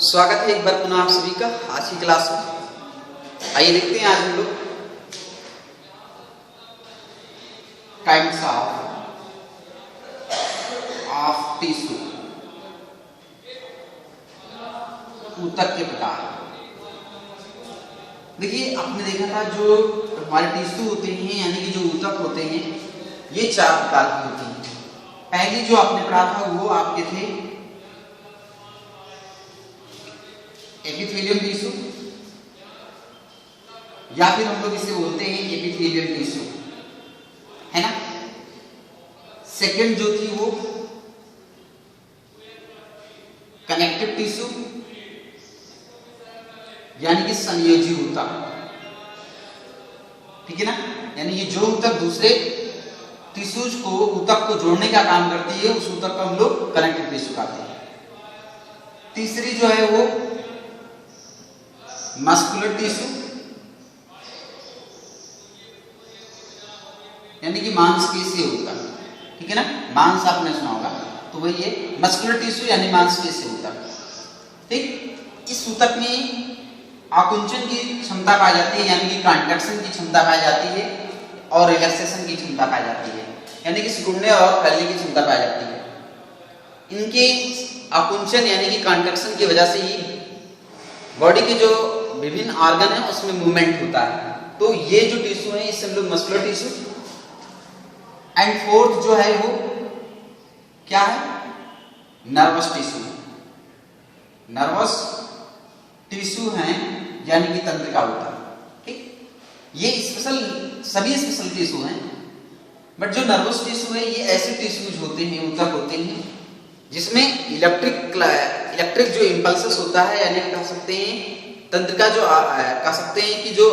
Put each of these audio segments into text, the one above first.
स्वागत है एक बार पुनः आप सभी का आज की क्लास में। आइए देखते हैं आज हम लोग काइंड्स ऑफ टिश्यू, ऊतक के प्रकार। देखिए आपने देखा था जो हमारे टिश्यू होते हैं यानी कि जो ऊतक होते हैं ये चार प्रकार की होती हैं। पहली जो आपने पढ़ा था वो आपके थे एपिथेलियम टिश्यू, या फिर हम लोग इसे बोलते हैं एपिथेलियम टिश्यू, है ना। सेकंड जो थी वो कनेक्टिव टिश्यू यानी कि संयोजी ऊतक, ठीक है ना। यानी ये जो ऊतक दूसरे टिश्यूज को ऊतक को जोड़ने का काम करती है उस ऊतक को हम लोग कनेक्टिव टिश्यू कहते हैं। तीसरी जो है वो मस्कुलर टिश्यू यानी कि मांसपेशीय ऊतक, ठीक है ना। मांस आपने सुना होगा तो वही है मस्कुलर टिश्यू यानी मांसपेशीय ऊतक, ठीक। इस ऊतक में आकुंचन की क्षमता पाई जाती है यानी कि कॉन्ट्रैक्शन की क्षमता पाई जाती है और रिलैक्सेशन की क्षमता पाई जाती है यानी कि सिकुड़ने और फैलने की क्षमता पाई जाती है। इनके आकुंचन यानी कि कॉन्ट्रैक्शन की वजह से ही बॉडी के जो विभिन्न ऑर्गन है उसमें मूवमेंट होता है। तो ये जो टिश्यू है इसे हम लोग मस्कुलर टिश्यू। एंड फोर्थ जो है वो क्या है, नर्वस टिश्यू। नर्वस टिश्यू है यानी कि तंत्रिका ऊतक, ठीक। ये सभी स्पेशल टिश्यू हैं, बट जो नर्वस टिश्यू है ये ऐसे टिश्यूज होते हैं, ऊतक होते हैं जिसमें इलेक्ट्रिक जो इंपल्सेस होता है यानी कह सकते हैं तंत्रिका जो कह सकते हैं कि जो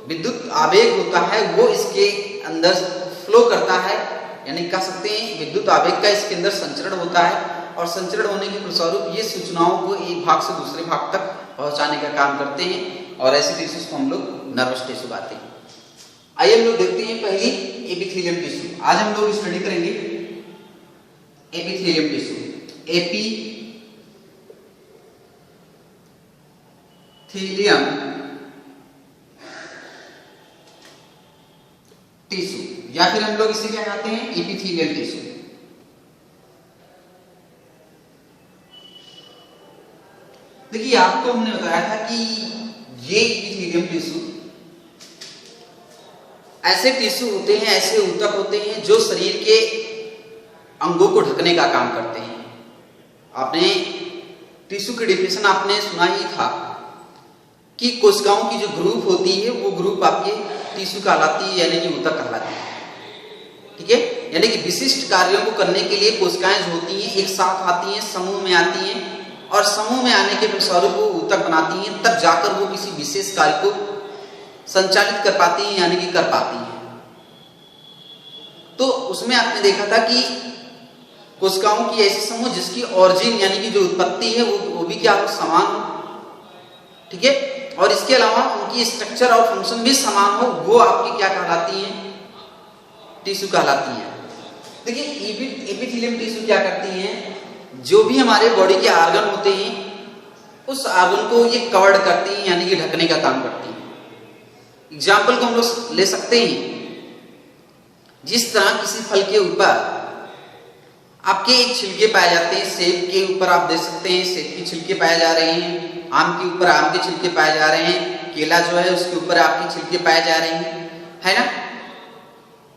विद्युत आवेग होता है वो इसके अंदर फ्लो करता है, यानी कह सकते हैं विद्युत आवेग का इसके अंदर संचरण होता है और संचरण होने के फलस्वरूप ये सूचनाओं को एक भाग से दूसरे भाग तक पहुंचाने का काम करते हैं और ऐसे टिश्यूज को हम लोग नर्वस टिश्यू कहते हैं। आइए हम लोग देखते हैं पहली एपिथेलियम टिश्यू। आज हम लोग स्टडी करेंगे एपिथेलियम टिश्यू। एपिथेलियम टिश्यू या फिर हम लोग इसे क्या कहते हैं, एपिथेलियल टिश्यू। देखिए आपको हमने बताया था कि ये एपिथेलियम टिश्यू ऐसे टिश्यू होते हैं, ऐसे ऊतक होते हैं जो शरीर के अंगों को ढकने का काम करते हैं। आपने टिश्यू की डेफिनेशन आपने सुना ही था कि कोशिकाओं की जो ग्रुप होती है वो ग्रुप आपके टिश्यू कहलाती है यानी कि ऊतक कहलाती है, ठीक है। यानी कि विशिष्ट कार्यों को करने के लिए कोशिकाएं जो होती हैं एक साथ आती हैं, समूह में आती हैं और समूह में आने के फलस्वरूप वो ऊतक बनाती हैं, तब जाकर वो किसी विशेष कार्य को संचालित कर पाती हैं यानी कि कर पाती हैं। तो उसमें आपने देखा था कि कोशिकाओं की ऐसी समूह जिसकी ऑरिजिन यानी कि जो उत्पत्ति है वो भी क्या हो, समान हो, ठीक है। और इसके अलावा उनकी स्ट्रक्चर और फंक्शन भी समान हो, वो आपकी क्या कहलाती है, टिश्यू कहलाती है। देखिए एपिथेलियम टिश्यू क्या करती हैं, जो भी हमारे बॉडी के ऑर्गन होते हैं उस ऑर्गन को ये कवर्ड करती हैं यानी कि ढकने का काम करती हैं। एग्जाम्पल को हम लोग ले सकते हैं, जिस तरह किसी फल के ऊपर आपके एक छिलके पाए जाते हैं, सेब के ऊपर आप देख सकते हैं सेब के छिलके पाए जा रहे हैं, आम के ऊपर आम के छिलके पाए जा रहे हैं, केला जो है उसके ऊपर आपके छिलके पाए जा रहे हैं, है ना,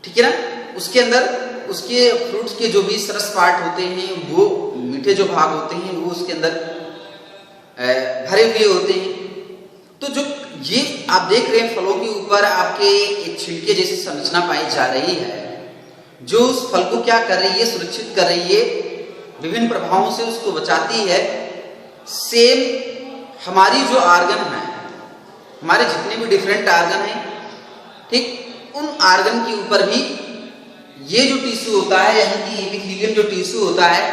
ठीक है ना। उसके अंदर उसके फ्रूट्स के जो भी सरस पार्ट होते हैं वो मीठे जो भाग होते हैं वो उसके अंदर भरे हुए होते हैं। तो जो ये आप देख रहे हैं फलों के ऊपर आपके एक छिलके जैसी संरचना पाई जा रही है जो उस फल को क्या कर रही है, सुरक्षित कर रही है, विभिन्न प्रभावों से उसको बचाती है। सेम हमारी जो ऑर्गन है, हमारे जितने भी डिफरेंट ऑर्गन हैं, ठीक, उन ऑर्गन के ऊपर भी ये जो टिश्यू होता है यानी कि एपिथेलियम जो टिश्यू होता है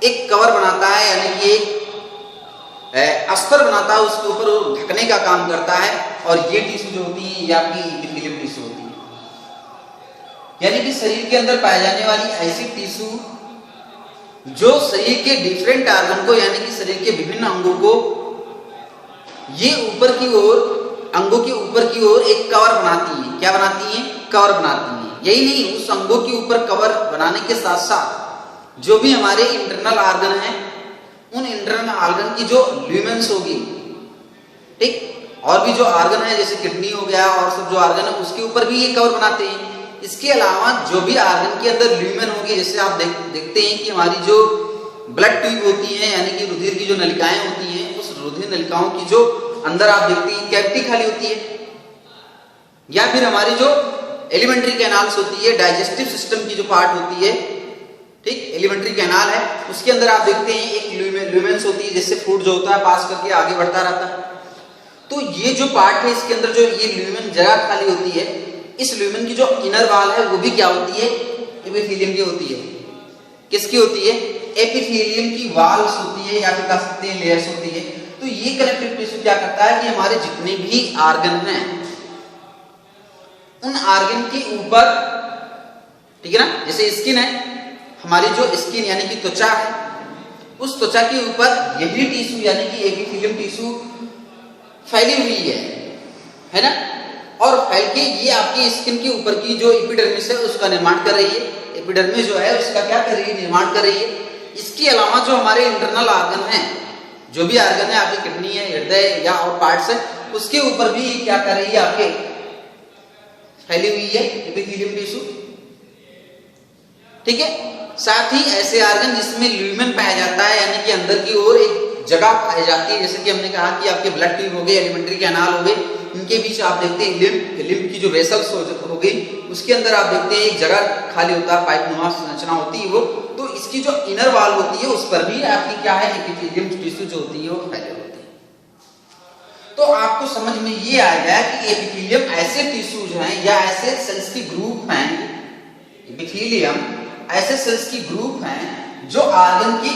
एक कवर बनाता है यानी कि एक अस्तर बनाता है, उसके ऊपर वो ढकने का काम करता है। और ये टिश्यू जो होती है ये आपकी एपिथेलियम टिश्यू होती है, यानी कि शरीर के अंदर पाए जाने वाली ऐसी टिश्यू जो शरीर के डिफरेंट ऑर्गन को यानी कि शरीर के विभिन्न अंगों को ये ऊपर की ओर, अंगों के ऊपर की ओर एक कवर बनाती है। क्या बनाती है? कवर बनाती है। यही नहीं, उस अंगों के ऊपर कवर बनाने के साथ साथ जो भी हमारे इंटरनल ऑर्गन हैं, उन इंटरनल ऑर्गन की जो ल्यूमेंस होगी, ठीक, और भी जो ऑर्गन है जैसे किडनी हो गया और सब जो ऑर्गन है उसके ऊपर भी ये कवर बनाते हैं। इसके अलावा जो भी ऑर्गन के अंदर ल्यूमेन होगी, जैसे आप देखते हैं कि हमारी जो ब्लड ट्यूब होती है, यानी कि रुधिर की जो नलिकाएं होती हैं, उस रुधिर नलिकाओं की जो अंदर आप देखते हैं कैविटी खाली होती है, या फिर हमारी जो एलिमेंट्री कैनाल्स होती है, डाइजेस्टिव सिस्टम की जो पार्ट होती है, ठीक, एलिमेंट्री कैनाल है, उसके अंदर आप देखते हैं एक ल्यूमेंस होती है, जिससे फूड जो होता है पास करके आगे बढ़ता रहता है। तो ये जो पार्ट है, इसके अंदर जो ये ल्यूमेन जगह खाली होती है, इस ल्यूमेन की जो इनर वॉल है वो भी क्या होती है? एपिथेलियम की होती है। किसकी होती है? एपिथेलियम की वॉल्स होती है, या फिर कह सकते हैं लेयर्स होती है। तो ये कनेक्टिव टिश्यू क्या करता है कि हमारे जितने भी ऑर्गन हैं, उन ऑर्गन के ऊपर, ठीक है ना, जैसे स्किन है, हमारी जो स्किन यानी कि त्वचा है, उस त्वचा के ऊपर यही टिश्यू यानी कि एपिथेलियम टिश्यू फैली हुई है ना, और फैल के ये आपकी स्किन के ऊपर की जो एपिडर्मिस है उसका निर्माण कर रही है। एपिडर्मिस जो है उसका क्या कर रही है? निर्माण कर रही है। इसके अलावा जो हमारे इंटरनल ऑर्गन है, जो भी ऑर्गन है, आपकी किडनी है, हृदय या और पार्ट्स है, उसके ऊपर भी क्या कर रही है? आपके फैली हुई है एपिथेलियम टिश्यू, ठीक है। साथ ही ऐसे ऑर्गन जिसमें ल्यूमेन पाया जाता है, यानी कि अंदर की ओर एक जगह पाई जाती है, जैसे कि हमने कहा कि आपके ब्लड ट्यूब हो गए, एलिमेंट्री कैनाल हो गए, इनके बीच आप देखते हैं लिम्फ की जो वेसल्स हो गई, उसके अंदर आप देखते हैं एक जगह खाली होता है, पाइप नुमा संरचना होती है वो। तो इसकी जो इनर वॉल होती है उस पर भी आपकी क्या है? एपिथेलियम टिश्यू जो होती है वो फैले होते हैं। तो आपको समझ में ये आ गया कि एपिथेलियम ऐसे टिश्यूज हैं या ऐसे सेल्स की ग्रुप हैं, एपिथेलियम ऐसे सेल्स की ग्रुप हैं जो ऑर्गन के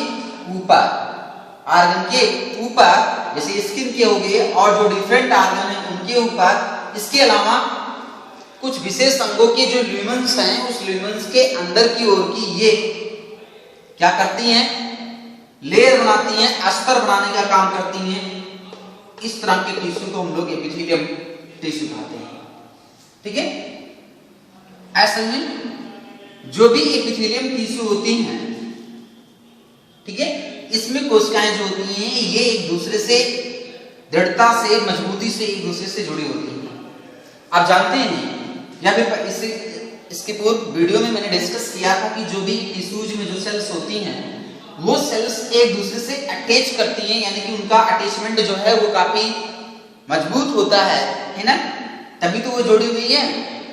ऊपर, जैसे स्किन के हो गए और जो डिफरेंट ऑर्गन है उनके ऊपर, इसके अलावा कुछ विशेष अंगों के जो ल्यूमेंस हैं, उस ल्यूमेंस के अंदर की ओर की ये क्या करती हैं? लेयर बनाती हैं, अस्तर बनाने का काम करती हैं। इस तरह के टिश्यू को हम लोग एपिथेलियम टिश्यू कहते हैं, ठीक है। ऐसे में जो भी एपिथेलियम टिश्यू होती हैं, ठीक है, इसमें कोशिकाएं जो होती हैं ये एक दूसरे से दृढ़ता से, मजबूती से एक दूसरे से जुड़ी होती हैं। आप जानते हैं, या फिर इसके पूर्व वीडियो में मैंने डिस्कस किया था कि जो भी टिश्यूज में जो सेल्स होती हैं, वो सेल्स एक दूसरे से अटैच करती हैं, यानी कि उनका अटैचमेंट जो है वो काफी मजबूत होता है ना, तभी तो वो जुड़ी हुई है।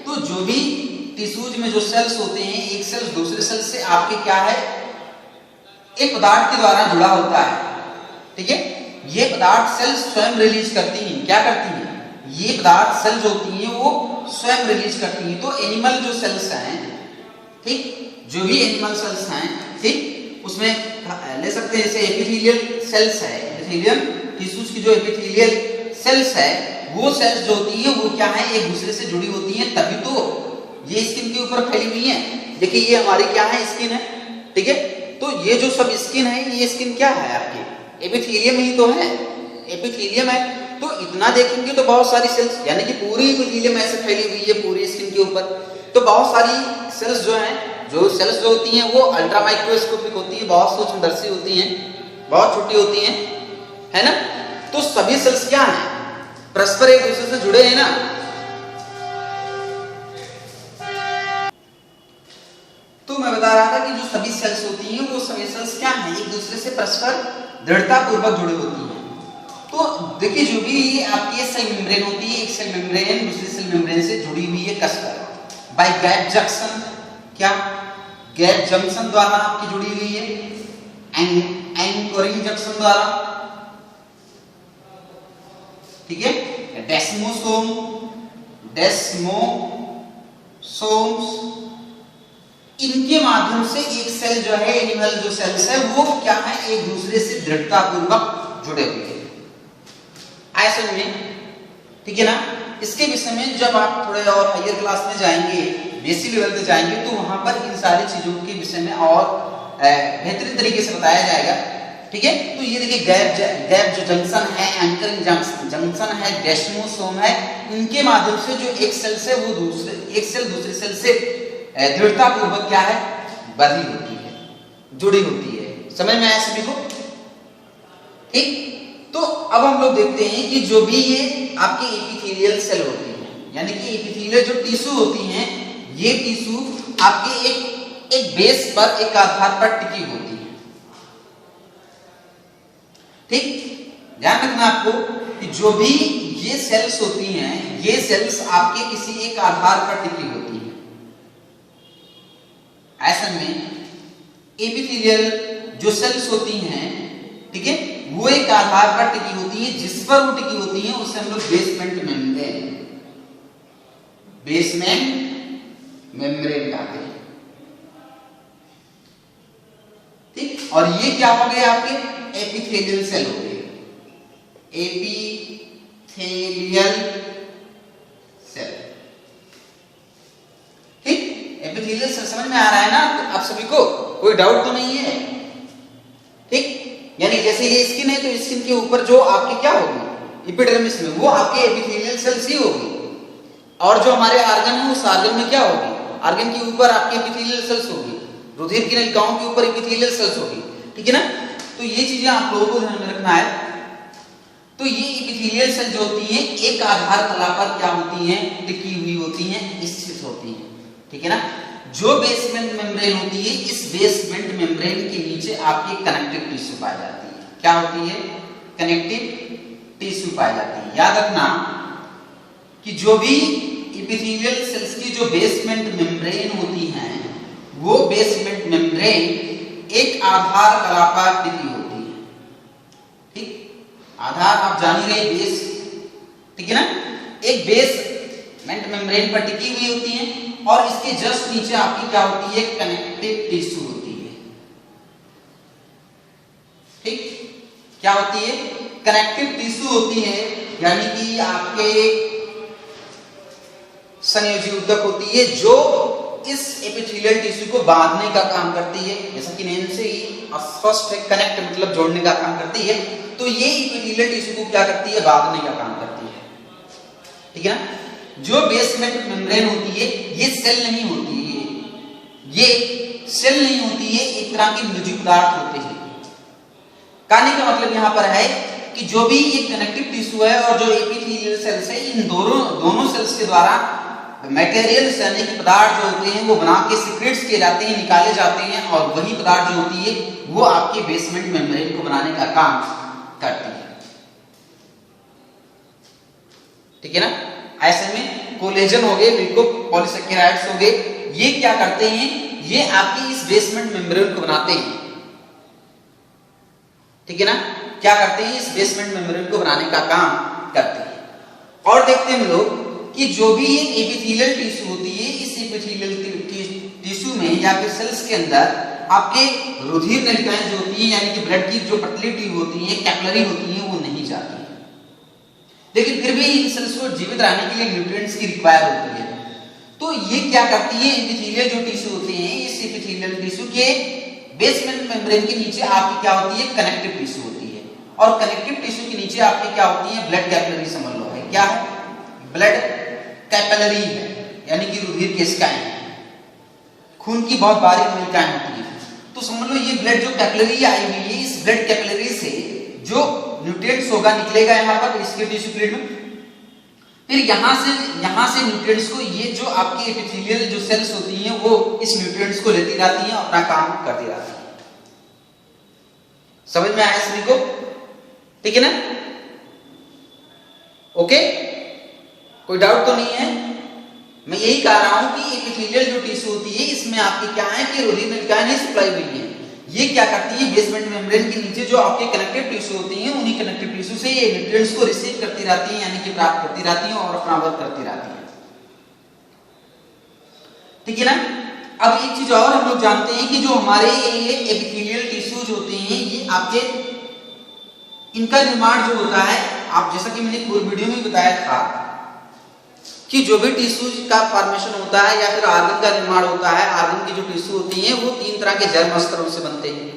तो जो भी टिश्यूज में जो सेल्स होते हैं, एक सेल दूसरे सेल से आपके क्या है? एक पदार्थ के द्वारा जुड़ा होता है, ठीक है। ये पदार्थ सेल स्वयं रिलीज करती हैं। क्या करती हैं? ये पदार्थ सेल जो होती हैं वो स्वयं रिलीज करती हैं। तो एनिमल जो सेल्स हैं, ठीक, जो भी एनिमल सेल्स हैं, ठीक, उसमें ले सकते हैं जैसे एपिथेलियल सेल्स है, एपिथेलियम टिश्यूज की जो एपिथेलियल सेल्स है, वो सेल्स जो होती है वो क्या है? एक दूसरे से जुड़ी होती हैं, तभी तो ये स्किन के ऊपर फैली हुई है। देखिए ये हमारी क्या है? स्किन है, ठीक है। तो ये जो सब स्किन है, ये स्किन क्या है? आपकी एपिथेलियम ही तो है, एपिथेलियम है। तो इतना देखेंगे तो बहुत सारी सेल्स, यानी कि पूरी एपिथेलियम ऐसे फैली हुई है पूरी स्किन के ऊपर। तो बहुत सारी सेल्स जो हैं, जो सेल्स जो होती हैं वो अल्ट्रा माइक्रोस्कोपिक होती है, बहुत सूक्ष्मदर्शी होती हैं, बहुत छोटी होती हैं, है ना। तो सभी सेल्स क्या हैं? परस्पर एक दूसरे से जुड़े हैं ना। तो मैं बता रहा था कि जो सभी सेल्स होती हैं वो सभी सेल्स क्या हैं? एक दूसरे से परस्पर दृढ़ता पूर्वक जुड़ी होती हैं। तो देखिए जो भी आपकी सेल मेम्ब्रेन होती है, एक सेल मेम्ब्रेन दूसरी सेल मेम्ब्रेन से जुड़ी हुई है कसकर, बाय गैप जंक्शन, क्या गैप जंक्शन द्वारा आपकी जुड़ी हुई है, एंकोरिंग जंक्शन द्वारा, ठीक है। डेस्मोसोम्स, इनके माध्यम से एक सेल जो है, एनिमल जो सेल्स है वो क्या है? एक दूसरे से दृढ़ता पूर्वक जुड़े हुए हैं ऐसे में, ठीक है ना। इसके विषय में जब आप थोड़े और हायर क्लास में जाएंगे, बेसिक लेवल पे जाएंगे, तो वहां पर इन सारी चीजों के विषय में और बेहतरीन तरीके से बताया जाएगा, ठीक है। तो ये देखिए गैप जो जंक्शन है, एंकरिंग जंक्शन है, डेस्मोसोम है, इनके माध्यम से जो एक सेल से वो दूसरे सेल से दृढ़ता पूर्वक क्या है, बंधी होती है, जुड़ी होती है। समझ में आया सभी को? ठीक। तो अब हम लोग देखते हैं कि जो भी ये आपके एपिथेलियल सेल होती है, यानी कि एपिथेलियल जो टिश्यू होती हैं, ये टिश्यू आपके एक बेस पर, एक आधार पर टिकी होती है। ठीक, ध्यान रखना आपको कि जो भी ये सेल्स होती हैं, ये सेल्स आपके किसी एक आधार पर टिकी होती हैं। ऐसे में एपिथेलियल जो सेल्स होती हैं, ठीक है, वो एक आधार पर टिकी होती है। जिस पर वो टिकी होती है उसे हम लोग बेसमेंट मेम्ब्रेन कहते हैं। ठीक, और ये क्या हो गए आपके एपिथेलियल सेल हो गए, एपिथेलियल सेल। ठीक, एपिथेलियल सेल समझ में आ रहा है ना आप सभी को? कोई डाउट तो नहीं है? ठीक, यानी जैसे ये स्किन है तो स्किन के ऊपर जो आपके क्या होगी, एपिडर्मिस में, वो आपके एपिथेलियल सेल्स ही होगी। और जो हमारे आर्गन है उस आर्गन में क्या होगी, आर्गन के ऊपर आपके एपिथेलियल सेल्स होगी, रुधिर की नलिकाओं के ऊपर एपिथेलियल सेल्स होगी। ठीक है ना? तो ये चीजें आप लोगों को ध्यान में रखना है। तो ये एपिथेलियल सेल जो होती है एक आधार तला पर क्या होती हैं, टिकी हुई होती हैं, स्थित होती हैं। ठीक है ना? जो बेसमेंट मेम्ब्रेन होती है, इस बेसमेंट मेम्ब्रेन के नीचे आपकी कनेक्टिव टिश्यू पाई जाती है। क्या होती है? कनेक्टिव टिश्यू पाई जाती है। याद रखना कि जो भी एपिथेलियल सेल्स की जो बेसमेंट मेम्ब्रेन होती हैं, वो बेसमेंट मेम्ब्रेन एक आधार तला पर टिकी होती है। ठीक, आधार आप जान ही रहे, बेस। ठीक है ना? एक बेसमेंट मेम्ब्रेन पर टिकी हुई होती है और इसके जस्ट नीचे आपकी क्या होती है, कनेक्टिव टिश्यू होती है। ठीक, क्या होती है? कनेक्टिव टिश्यू होती है, यानी कि आपके संयोजी ऊतक होती है जो इस एपिथेलियल टिश्यू को बांधने का काम करती है। जैसा कि नेम से ही स्पष्ट है, कनेक्ट मतलब जोड़ने का काम करती है। तो ये एपिथेलियल टिश्यू को क्या करती है, बांधने का काम करती है। ठीक है ना? जो बेसमेंट मेम्ब्रेन होती है, ये सेल नहीं होती है, ये सेल नहीं होती है, एक तरह के निर्जीव पदार्थ होते हैं। कहने का मतलब यहां पर है कि जो भी ये कनेक्टिव टिश्यू है और जो एपिथेलियल सेल्स है, इन दोनों सेल्स के द्वारा मटेरियल्स यानी कि पदार्थ जो होते हैं वो बना के सीक्रेट्स किए जाते हैं, निकाले जाते हैं, और वही पदार्थ जो होती है वो आपके बेसमेंट मेम्ब्रेन को बनाने का काम करती है। ठीक है ना? ऐसे में कोलेजन हो गए, ग्लूकोपॉलीसेकेराइड्स हो गए, ये क्या करते हैं, ये आपकी इस बेसमेंट मेम्ब्रेन को बनाते हैं। ठीक है ना? क्या करते हैं, इस बेसमेंट मेम्ब्रेन को बनाने का काम करते हैं। और देखते हैं हम लोग कि जो भी ये एपिथेलियल टिश्यू होती है, इस एपिथेलियल टिश्यू में या फिर सेल्स के अंदर आपके रुधिर नलिकाएं जो होती हैं, यानी कि ब्लड की जो पतली ट्यूब होती हैं, कैपिलरी होती हैं, वो नहीं जाती है। लेकिन फिर भी इन सेल्स को जीवित रहने के लिए न्यूट्रिएंट्स की रिक्वायर होती है। तो ये क्या करती है, एपिथेलियल जो टिश्यू होते हैं, इस एपिथेलियल टिश्यू के बेसमेंट मेम्ब्रेन के नीचे आपकी क्या होती है, कनेक्टिव टिश्यू होती है। और कनेक्टिव टिश्यू के नीचे आपकी क्या होती है, ब्लड कैपिलरी। समझ लो है क्या है, ब्लड कैपिलरी है, यानी कि रुधिर केशिकाएं, खून की बहुत बारीक नलिकाएं होती हैं। तो समझ लो ये ब्लड जो कैपिलरी आई हुई है, इस ब्लड कैपिलरी से जो न्यूट्रिएंट्स होगा निकलेगा यहाँ पर इसके टिश्यू प्लेट में, फिर यहाँ से न्यूट्रिएंट्स को ये जो आपकी एपिथेलियल जो सेल्स होती हैं वो इस न्यूट्रिएंट्स को लेती जाती हैं, अपना काम करती जाती हैं। समझ में आया सभी को? ठीक है ना? ओके, कोई डाउट तो नहीं है? मैं यही कह रहा हूं कि एपिथेलियल जो टिश्यू होती है, इसमें आपकी क्या है कि रुधिर नलिकाएं नहीं सप्लाई हुई है। ये क्या करती है, बेसमेंट मेम्ब्रेन के नीचे जो आपके कनेक्टिव टिश्यू होती हैं, उन्हीं कनेक्टिव टिश्यू से ये न्यूट्रिएंट्स को रिसीव करती रहती हैं, यानी कि प्राप्त करती रहती हैं और अपना वर्क करती रहती हैं। ठीक है ना? अब एक चीज और हम लोग जानते हैं कि जो हमारे ये एपिथेलियल टिश्यूज होते हैं, ये आपके इनका निर्माण जो होता है, आप जैसा कि मैंने पूर्व वीडियो में बताया था कि जो भी टिश्यू का फॉर्मेशन होता है या फिर आर्गन का निर्माण होता है, आर्गन की जो टिश्यू होती हैं वो 3 तरह के जर्म स्तरों से बनते हैं।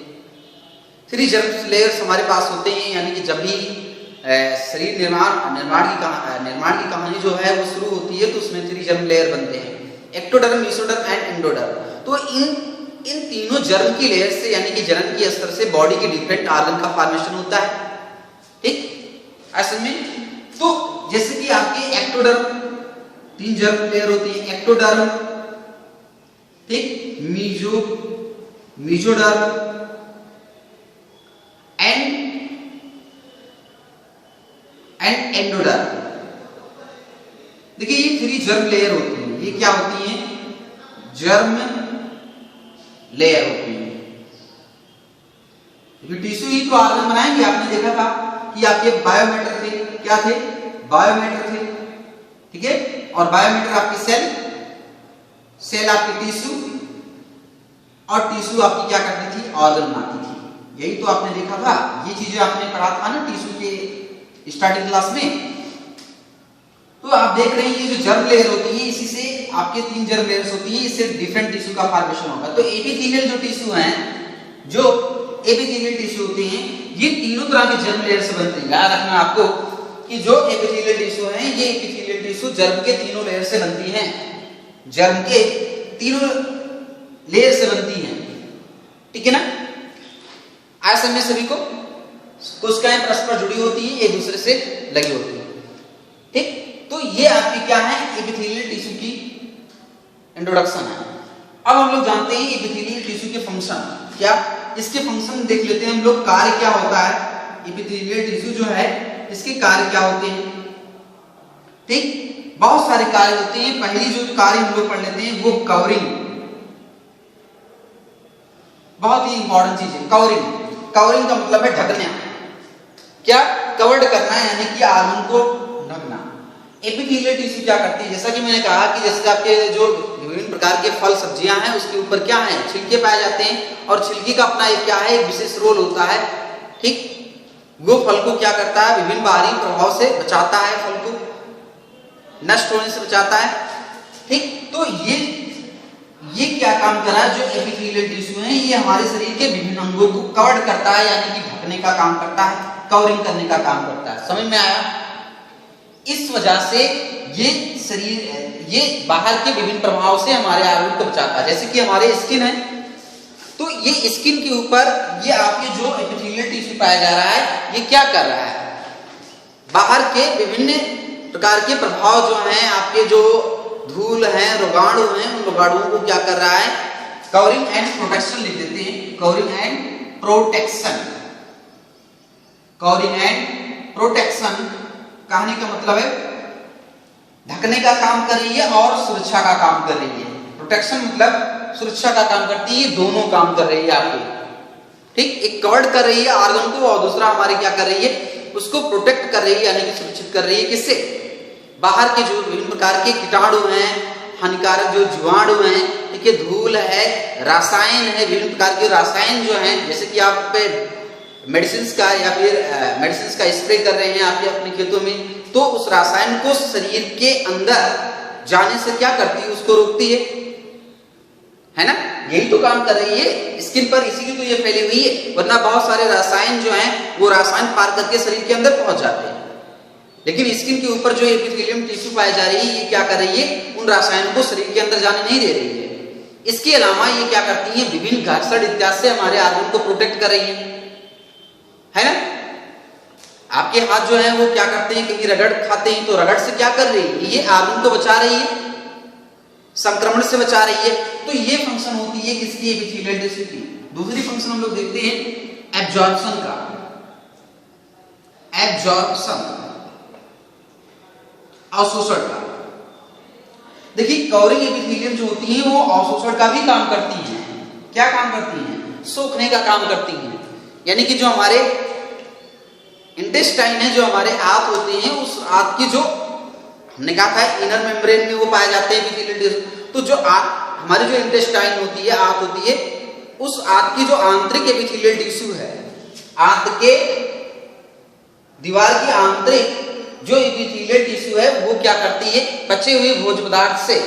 3 जर्म लेयर्स हमारे पास होते हैं, यानी कि जब भी शरीर निर्माण की कहानी जो है वो शुरू होती है तो उसमें 3 जर्म लेयर बनते हैं, एक्टोडर्म, मेसोडर्म एंड एंडोडर्म। तो इन तीनों जर्म की लेयर से, यानी कि जनन की स्तर से बॉडी के डिफरेंट ऑर्गन का फॉर्मेशन होता है। ठीक, असल में तो जैसे कि आपके एक्टोडर्म 3 जर्म लेयर होती है, एक्टोडर्म, ठीक, मेसोडर्म एंड एंडोडर्म। देखिए ये 3 जर्म लेयर होती है, ये क्या होती है? जर्म लेयर होती है। टिश्यू ही तो ऑर्गन बनाएंगे। आपने देखा था कि आपके बायोमेटर थे, क्या थे? बायोमेटर थे, ठीक है, और बायोमेटर आपके सेल आपके टिश्यू, और टिश्यू आपकी क्या करती थी? ऑर्गन बनाती थी। यही तो आपने देखा था, ये चीजें आपने पढ़ा था ना टिश्यू के स्टार्टिंग क्लास में। तो आप देख रहे हैं ये जो जर्म लेयर होती है, इसी से आपके 3 जर्म लेयर्स होती है, इससे डिफरेंट टिश्यू का फॉर्मेशन होगा। तो एपिथेलियल जो टिश्यू हैं, जो एपिथेलियल टिश्यू होते हैं, ये तीनों तरह के जर्म लेयर से बनते हैं। याद रखना आपको कि जो एपिथेलियल टिश्यू हैं, ये एपिथेलियल टिश्यू जर्म के तीनों लेयर से बनती हैं, जर्म के तीनों लेयर से बनती हैं, ठीक है ना? आज समझ सभी को, कोशिकाएं परस्पर जुड़ी होती है, एक दूसरे से लगी होती है, ठीक। तो ये आपकी क्या है? एपिथेलियल टिश्यू की इंट्रोडक्शन है। अब हम लोग जानते हैं एपिथेलियल टिश्यू के फंक्शन क्या, इसके फंक्शन देख लेते हैं हम लोग। कार्य क्या होता है एपिथेलियल टिश्यू जो है, इसके कार्य क्या होते हैं? ठीक, बहुत सारे कार्य होते हैं। पहली जो कार्य हम लोग पढ़ लेते हैं वो कवरिंग, बहुत ही इंपॉर्टेंट चीज है कवरिंग। कवरिंग का मतलब है ढकना, क्या कवर्ड करना है, यानी कि ऑर्गन को ढकना। एपिथेलियल टिश्यू क्या करती है? जैसा कि मैंने कहा कि जैसे आपके जो विभिन्न प्रकार के फल सब्जियां हैं उसके ऊपर क्या है? छिलके पाए जाते हैं, और छिलके का अपना एक क्या है? एक विशेष रोल होता है, ठीक। वो फल को क्या करता है? विभिन्न बाहरी प्रभाव से बचाता है, फल को नष्ट होने से बचाता है, ठीक। तो ये क्या काम कर रहा है? जो एपिथेलियल टिश्यू है ये हमारे शरीर के विभिन्न अंगों को कवर करता है, यानी कि ढकने का काम करता है, कवरिंग करने का काम करता है। समझ में आया? इस वजह से ये शरीर, ये बाहर के विभिन्न प्रभाव से हमारे ऑर्गन को बचाता है। जैसे कि हमारे स्किन है, तो ये स्किन के ऊपर ये आपके जो एपिथेलियल टिश्यू पाया जा रहा है, ये क्या कर रहा है? बाहर के विभिन्न प्रकार के प्रभाव जो हैं, आपके जो धूल हैं, रोगाणु हैं, उन रोगाणुओं को क्या कर रहा है? कवरिंग एंड प्रोटेक्शन लिख देते हैं, covering and protection. Covering and protection कहने का मतलब है ढकने का काम कर रही है और सुरक्षा का काम कर रही है। प्रोटेक्शन मतलब सुरक्षा का काम करती है, दोनों काम कर रही है आपकी, ठीक। एक कवर्ड कर रही है ऑर्गन को, और दूसरा हमारे क्या कर रही है? उसको प्रोटेक्ट कर रही है, यानी कि सुरक्षित कर रही है। किससे? बाहर के जो विभिन्न प्रकार के कीटाणु हैं, हानिकारक जो जीवाणु हैं, ठीक है, धूल है, रासायन है, विभिन्न प्रकार के रासायन जो हैं, जैसे कि आप मेडिसिन का या फिर मेडिसिन का स्प्रे कर रहे हैं आप अपने खेतों में, तो उस रासायन को शरीर के अंदर जाने से क्या करती है? उसको रोकती है ना? यही तो काम कर रही है स्किन पर, इसीलिए तो ये फैली हुई है। वरना बहुत सारे रासायन जो हैं वो रासायन पार करके शरीर के अंदर पहुंच जाते हैं, लेकिन स्किन के ऊपर जो एपिथेलियम टिश्यू पाई जा रही है, ये क्या कर रही है? उन रासायनों को शरीर के अंदर जाने नहीं दे रही है। इसके अलावा ये क्या करती है? विभिन्न घर्षण इत्यादि से हमारे ऑर्गन को प्रोटेक्ट कर रही है ना? आपके हाथ जो है वो क्या करते हैं? कहीं रगड़ खाते हैं, तो रगड़ से क्या कर रही है? ये ऑर्गन को बचा रही है, संक्रमण से बचा रही है। तो ये फंक्शन होती है किसकी? एपिथेलियल टिश्यू की। दूसरी फंक्शन हम लोग देखते हैं एब्जॉर्प्शन का। एब्जॉर्प्शन, अवशोषण का। देखिए कवरिंग एपिथेलियम जो होती है वो अवशोषण का भी काम करती है। क्या काम करती है? सोखने का काम करती है। यानी कि जो हमारे इंटेस्टाइन है, जो हमारे आंत होते हैं, उस आंत की जो हमने कहा था इनर मेम्ब्रेन में वो पाए जाते हैं एपिथेलियल टिश्यू। तो जो हमारी जो इंटेस्टाइन होती है, आंत होती है, उस आंत की जो आंतरिक एपिथेलियल टिश्यू है, आंत के दीवार की आंतरिक जो एपिथेलियल टिश्यू है वो क्या करती है? पचे हुए भोज्य पदार्थ से,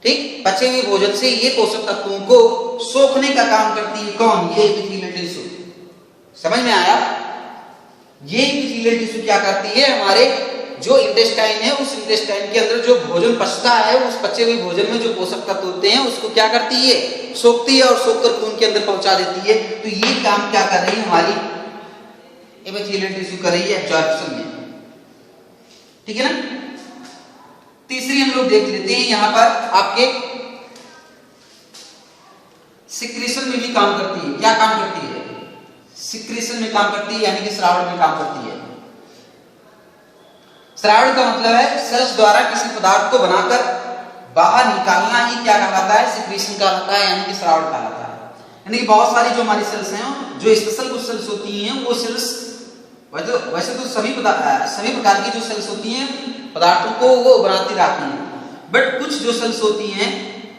ठीक, पचे हुए भोजन से ये पोषक तत्वों को सोखने का काम करती है। कौन? ये एपिथेलियल टिश्यू। समझ में आया? ये एपिथेलियल टिश्यू क्या करती है, हमारे जो इंटेस्टाइन है उस इंटेस्टाइन के अंदर जो भोजन पचता है, उस पचे हुए भोजन में जो पोषक तत्व होते हैं उसको क्या करती है, सोखती है और सोखकर खून के अंदर पहुंचा देती है। तो ये काम क्या कर रही है हमारी एपिथेलियल टिश्यू कर रही है एब्जॉर्प्शन में, ठीक है ना। तीसरी हम लोग देख लेते हैं, यहां पर आपके सिक्रीशन में भी काम करती है। क्या काम करती है? सिक्रीशन में काम करती है, यानी कि स्रावण में काम करती है। स्रावण का मतलब है सेल्स द्वारा किसी पदार्थ को बनाकर बाहर निकालना ही क्या कहलाता है, सिक्रीशन कहलाता है, यानी कि स्रावण कहलाता है। यानी कि बहुत सारी जो हमारी सेल्स हैं, जो स्पेशल कुछ सेल्स होती हैं, वो सेल्स वैसे तो सभी प्रकार की जो सेल्स होती हैं पदार्थों को वो बनाती रहती हैं, बट कुछ जो सेल्स होती हैं,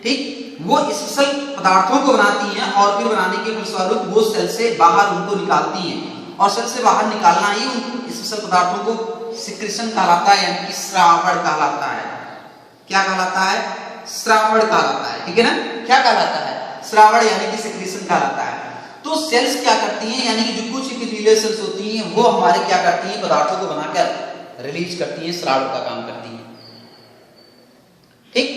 ठीक, वो स्पेशल पदार्थों को बनाती हैं और फिर बनाने के फलस्वरूप वो सेल से बाहर उनको निकालती हैं, और सेल से बाहर निकालना ही उन स्पेशल पदार्थों को सिक्रीशन कहलाता है, यानी कि स्रावण कहलाता है। क्या कहलाता है? स्रावण कहलाता है, ठीक है ना। क्या कहलाता है? स्रावण, यानी कि सिक्रीशन कहलाता है। तो सेल्स क्या करती हैं, यानी कि जो कुछ एपिथेलियल सेल्स होती हैं वो हमारे क्या करती हैं, पदार्थों को बनाकर रिलीज करती हैं, स्रावण का काम करती हैं, ठीक।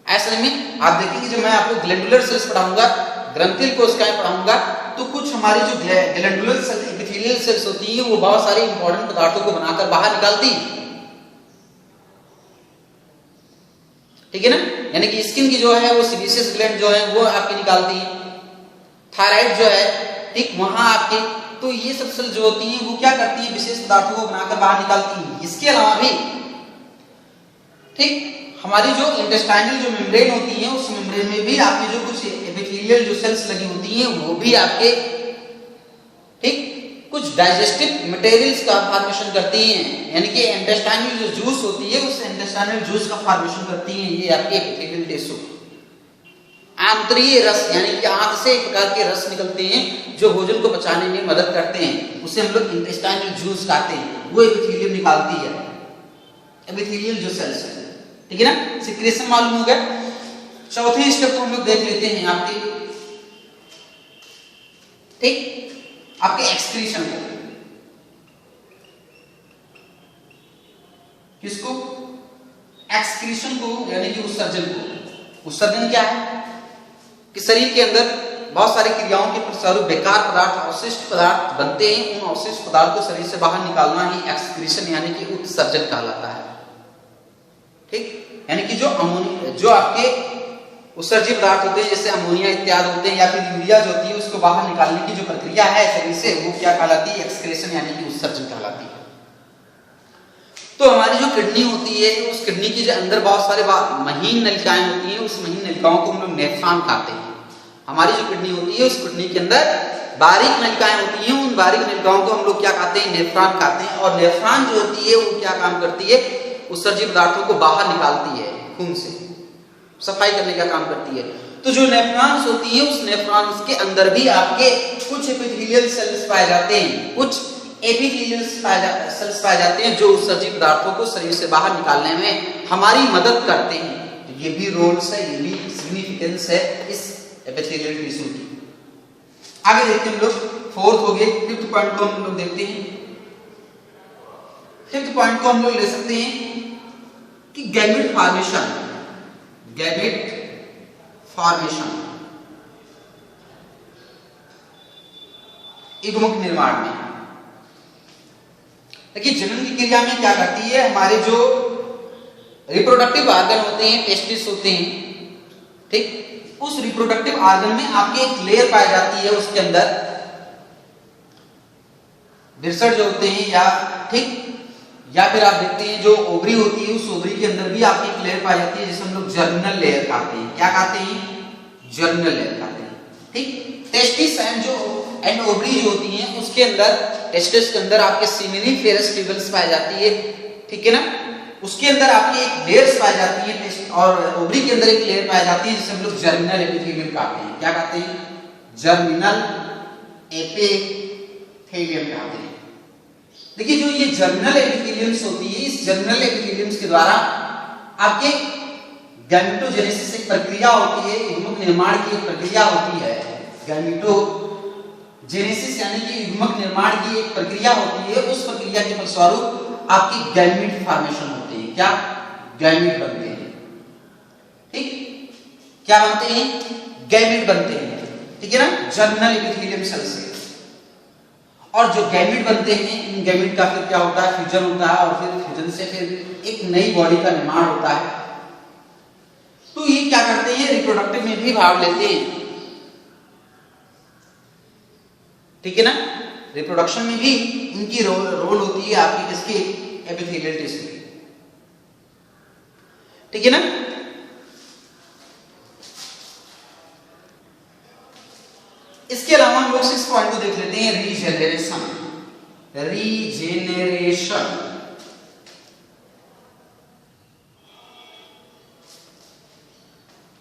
ऐसे में आप देखेंगे जब मैं आपको ग्लैंडुलर सेल्स पढ़ाऊंगा, ग्रंथिल कोशिकाएं पढ़ाऊंगा, तो कुछ हमारी जो ग्लैंडुलर सेल्स, एपिथेलियल सेल्स होती हैं वो बहुत सारे इंपॉर्टेंट पदार्थों को बनाकर बाहर निकालती है, ठीक है ना। यानी कि स्किन की जो है वो सीबेशियस ग्लैंड जो है वो आपकी निकालती है, थायराइड जो है, ठीक, वहां आपके, तो ये सब सेल जो होती हैं वो क्या करती है, विशेष पदार्थों को बनाकर बाहर निकालती है। इसके अलावा भी, ठीक, हमारी जो इंटेस्टाइनल जो मेम्ब्रेन होती है, उस मेम्ब्रेन में भी आपकी जो कुछ एपिथेलियल जो सेल्स लगी होती हैं वो भी आपके, ठीक, कुछ डाइजेस्टिव मटेरियल्स का फॉर्मेशन करती हैं, यानी कि इंटेस्टाइनल जो जूस होती है उस इंटेस्टाइनल जूस का फॉर्मेशन करती हैं ये आपके एपिथेलियल टिश्यू। आंतरीय रस, यानी कि आंत से एक प्रकार के रस निकलते हैं जो भोजन को पचाने में मदद करते हैं, उसे हम लोग इंटेस्टाइनल जूस कहते हैं, वो एपिथेलियम निकालती है, एपिथेलियल जो सेल्स है, ठीक है ना। सिक्रेशन मालूम हो गया। चौथे स्टेप को हम लोग देख लेते हैं आपके, ठीक, आपके एक्सक्रीशन को। किसको? एक्सक्रीशन को, यानी कि उत्सर्जन को। उत्सर्जन क्या है कि शरीर के अंदर बहुत सारी क्रियाओं के फलस्वरूप बेकार पदार्थ, अवशिष्ट पदार्थ बनते हैं, उन अवशिष्ट पदार्थ को शरीर से बाहर निकालना ही एक्सक्रीशन यानी कि उत्सर्जन कहलाता है, ठीक। यानी कि जो आपके उत्सर्जित पदार्थ होते हैं जैसे अमोनिया इत्यादि होते हैं या फिर यूरिया जो होती है उसको बाहर निकालने की जो प्रक्रिया है शरीर से, वो क्या कहलाती है, एक्सक्रीशन यानी कि उत्सर्जन कहलाती है। तो हमारी जो किडनी होती है, उस किडनी के अंदर बहुत सारे महीन नलिकाएं होती हैं, उस महीन नलिकाओं को हम लोग नेफ्रॉन कहते हैं। हमारी जो किडनी होती है उस किडनी के अंदर बारीक नलिकाएं होती हैं, उन बारीक नलिकाओं को हम लोग क्या कहते हैं, नेफ्रॉन कहते हैं। और नेफ्रॉन जो होती है वो क्या काम करती है, उत्सर्जित पदार्थों को बाहर निकालती है, खून से सफाई करने का काम करती है। तो जो नेफ्रॉन्स होती है उस नेफ्रॉन्स के अंदर भी आपके कुछ एपिथेलियल सेल्स पाए जाते हैं, कुछ एपिथेलियल सेल्स पाए जाते हैं जो उत्सर्जित पदार्थों को शरीर से बाहर निकालने में हमारी मदद करते हैं। तो ये भी रोल्स है, ये भी सिग्निफिकेंस है इस एपिथेलियल टिश्यू की। आगे देखते हैं हम लोग, फोर्थ हो गए, फिफ्थ पॉइंट को हम लोग देखते हैं। फिफ्थ पॉइंट को हम लोग ले सकते हैं कि गैमेट फॉर्मेशन, गैमेट फॉर्मेशन, युग्मक निर्माण में। देखिए जनन की क्रिया में क्या करती है, हमारे जो रिप्रोडक्टिव ऑर्गन होते हैं, टेस्टिस होते हैं, ठीक, उस रिप्रोडक्टिव ऑर्गन में आपके एक लेयर पाई जाती है, उसके अंदर विरसड जो होते हैं या, ठीक, या फिर आप देखते हैं जो ओवरी होती है उस ओवरी के अंदर भी आपकी एक लेयर पाई जाती है जिसे हम लोग जर्मिनल लेयर कहते हैं। क्या कहते हैं? जर्मिनल लेयर कहते हैं, ठीक। टेस्टिस एंड ओवरी जो होती हैं उसके अंदर, टेस्टिस के अंदर आपके सेमिनिफेरस ट्यूबल्स पाई जाती है, ठीक है ना। उसके अंदर आपकी एक लेयर्स पाई जाती है, और ओवरी के अंदर एक लेयर पाई जाती है जिसे हम लोग जर्मिनल एपिथेलियम कहते हैं। क्या कहते हैं? जर्मिनल एपिथेलियम कहते हैं। देखिए जो ये जर्मिनल एपिथेलियम्स होती है, इस जर्मिनल एपिथेलियम्स के द्वारा आपके गैमेटोजेनेसिस एक प्रक्रिया होती है, युग्मक निर्माण की एक प्रक्रिया होती है, गैमेटोजेनेसिस जेनेसिस यानी कि युग्मक निर्माण की एक प्रक्रिया होती है, उस प्रक्रिया के फलस्वरूप आपकी गैमीट फॉर्मेशन होते हैं। क्या? गैमीट बनते हैं। ठीक, क्या बनते हैं? गैमीट बनते हैं। ठीक है ना, जर्मिनल एपिथेलियम सेल से। और जो गैमीट बनते हैं, इन गैमीट का फिर क्या होता है? फ्यूजन होता है, और फिर फ्यूजन से फिर एक नई बॉडी का निर्माण होता है। तो ये क्या करते हैं? रिप्रोडक्टिव में भी भाग लेते हैं। ठीक है ना, रिप्रोडक्शन में भी इनकी रोल होती है आपकी किसकी? एपिथेलियल टिश्यू की। ठीक है ना। इसके अलावा हम लोग 6.2 देख लेते हैं, रीजेनरेशन। रीजेनरेशन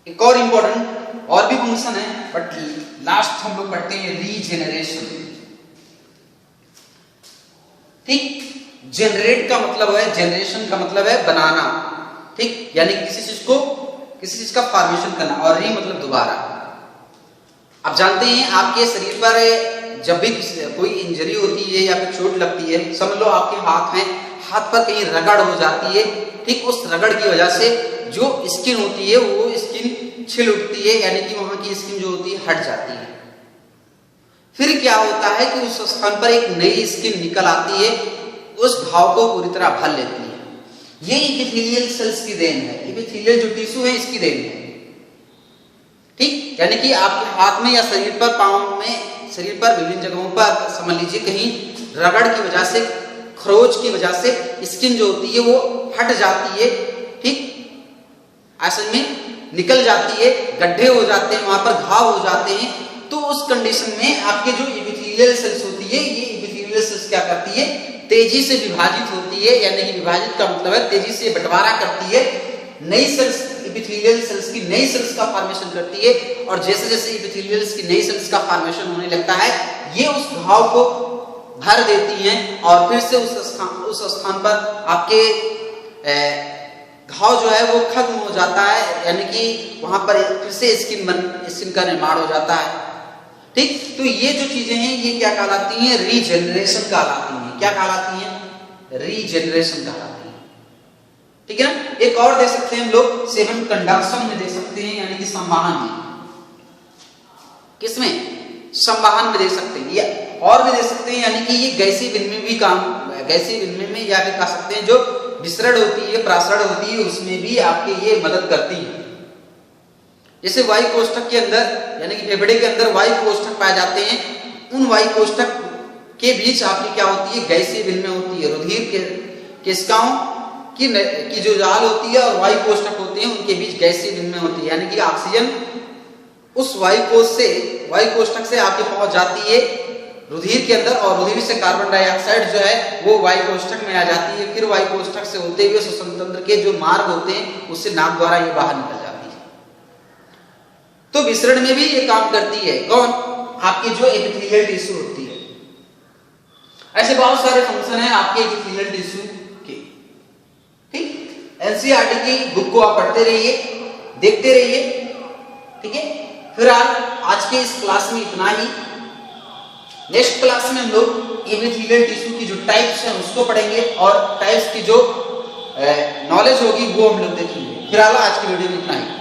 एक और इंपॉर्टेंट और भी फंक्शन है, बट लास्ट हम लोग पढ़ते हैं रीजेनरेशन। ठीक, जनरेट का मतलब है, जनरेशन का मतलब है बनाना। ठीक, यानी किसी चीज का फॉर्मेशन करना, और री मतलब दोबारा। आप जानते हैं आपके शरीर पर जब भी कोई इंजरी होती है या फिर चोट लगती है, समझ लो आपके हाथ में, हाथ पर कहीं रगड़ हो जाती है। ठीक, उस रगड़ की वजह से जो स्किन होती है वो स्किन छिल उठती है, यानी कि वहां की स्किन जो होती है हट जाती है। फिर क्या होता है कि उस स्थान पर एक नई स्किन निकल आती है, उस घाव को पूरी तरह भर लेती है। ये एपिथेलियल सेल्स की देन है, एपिथेलियल जो टिश्यू है इसकी देन है। ठीक, यानी कि आपके हाथ में या शरीर पर, पांव में, शरीर पर विभिन्न जगहों पर समझ लीजिए कहीं रगड़ की वजह से, खरोच की वजह से स्किन जो होती है वो हट जाती है। ठीक, असल में निकल जाती है, गड्ढे हो जाते हैं, वहां पर घाव हो जाते हैं। तो उस कंडीशन में आपके जो एपिथेलियल सेल्स होती है, ये एपिथेलियल सेल्स क्या करती है? तेजी से विभाजित होती है, यानी कि विभाजित का मतलब है तेजी से बंटवारा करती है। नई सेल्स, एपिथेलियल सेल्स की नई सेल्स का फॉर्मेशन करती है, और जैसे जैसे एपिथेलियल की नई सेल्स का फॉर्मेशन होने लगता है, ये उस घाव को भर देती हैं, और फिर से उस स्थान पर आपके घाव जो है वो खत्म हो जाता है, यानी कि वहां पर फिर से स्किन का निर्माण हो जाता है। ठीक, तो ये जो चीजें हैं ये क्या कहलाती हैं? रीजेनरेशन कहलाती हैं। क्या कहलाती हैं? रीजेनरेशन कहलाती हैं। ठीक है ना। एक और दे सकते हैं हम लोग, सेवन कंडक्शन में दे सकते हैं, यानी कि संवाहन में। किसमें? संवाहन में दे सकते हैं, या और भी दे सकते हैं, यानी कि ये गैसीय विनिमय भी काम, गैसीय विनिमय में, या फिर कह सकते हैं जो विसरण होती है, प्रासरण होती है, उसमें भी आपके ये मदद करती है। जैसे वायु कोष्ठक के अंदर, यानी कि फेफड़े के अंदर वायु कोष्ठक पाए जाते हैं, उन वायु कोष्ठक के बीच आपकी क्या होती है? गैसीय विनिमय होती है। रुधिर के केशिकाओं की जो जाल होती है और वायु कोष्ठक होते हैं, उनके बीच गैसीय विनिमय होती है, यानी कि ऑक्सीजन उस वायु कोष्ठक से आपके पहुंच जाती है रुधिर के अंदर, और रुधिर से कार्बन डाइऑक्साइड जो है वो वायु कोष्ठक में आ जाती है। फिर वायु कोष्ठक से होते हुए श्वसन तंत्र के जो मार्ग होते हैं उससे नाक द्वारा ये बाहर निकल जाती है। तो विसरण में भी ये काम करती है। कौन? आपकी जो एपिथेलियल टिश्यू होती है। ऐसे बहुत सारे फंक्शन है आपके एपिथेलियल टिश्यू के। ठीक, एनसीईआरटी की बुक को आप पढ़ते रहिए, देखते रहिए। ठीक है, फिलहाल आज के इस क्लास में इतना ही। नेक्स्ट क्लास में हम लोग एपिथेलियल टिश्यू की जो टाइप्स हैं उसको पढ़ेंगे, और टाइप्स की जो नॉलेज होगी वो हम लोग देखेंगे। फिलहाल आज की वीडियो में इतना ही।